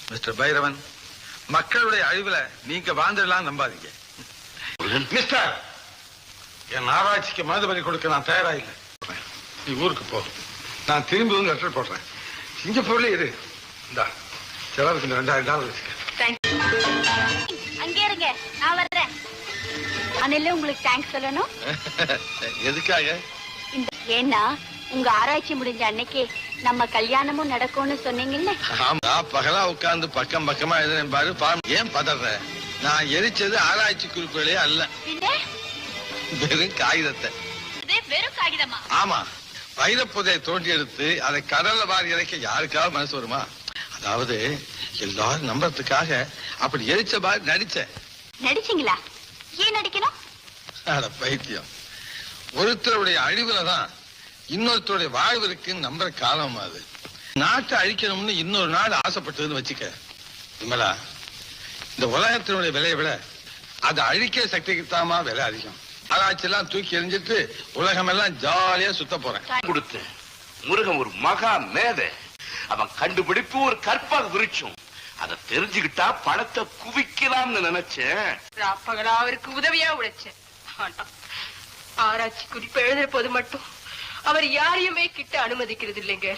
Mister Bhairavan, மக்களுடைய அழிவுல நீங்க வாழ்ந்துடலாம் நம்பாதீங்க. மிஸ்டர், என் ஆராய்ச்சிக்கு மனதுபலி கொடுக்க நான் தயாரா இல்லை. நீ ஊருக்கு போ, நான் திரும்பி வந்து லெட்டர் போடுறேன். சிங்கப்பூர்ல இரு. இந்தா செலவுக்கு இந்த $2000 வச்சுக்க. அங்கே இருங்க, நான் வர்றேன். அனில உங்களுக்கு தேங்க்ஸ் சொல்லணும். எதுக்காக? ஏன்னா உங்க ஆராய்ச்சி முடிஞ்ச அன்னைக்கு நம்ம கல்யாணமும் நடக்கும்னு சொன்னீங்கல்ல. ஆமா, பகலா உட்கார்ந்து பக்கம் பக்கமா எழுதுறேன் பாரு. ஏன் பதற? நான் எரிச்சது ஆராய்ச்சி குறிப்புகளே அல்ல, வெறும் காகிதத்தை. வெறும் காகிதமா? ஆமா, வைரப்புதையை தோண்டி எடுத்து அதை கடல்ல வாரி இறைக்க யாருக்காவது மனசு வருமா? அதாவது எல்லாரும் நம்புறதுக்காக அப்படி எரிச்ச மாதிரி நடிச்சேன். நடிச்சீங்களா? ஏன் நடிக்கணும்? அட பைத்தியம், ஒருத்தருடைய அழிவுலதான் இன்னொருத்தருடைய வாழ்வு இருக்குன்னு நம்புற காலம் அது. நாட்டை அழிக்கணும்னு இன்னொரு நாடு ஆசைப்பட்டதுன்னு வச்சுக்க விமலா, இந்த உலகத்தினுடைய விலையை விட அதை அழிக்க சக்திக்கு தாமா விலை அதிகம். ஆராய்ச்சி எல்லாம் தூக்கி எறிஞ்சிட்டு உலகம் எல்லாம் ஜாலியா சுத்த போறேன். கொடுத்து முருகன் ஒரு மகா மேதை. அவன் கண்டுபிடிப்பு ஒரு கற்பக விருட்சம். அதை தெரிஞ்சுக்கிட்டா பணத்தை குவிக்கலாம்னு நினைச்சேன். பகலா அவருக்கு உதவியா உழைச்சேன். ஆராய்ச்சி குறிப்பு எழுதுற போது மட்டும் அவர் யாரையுமே கிட்ட அனுமதிக்கிறது இல்லைங்க.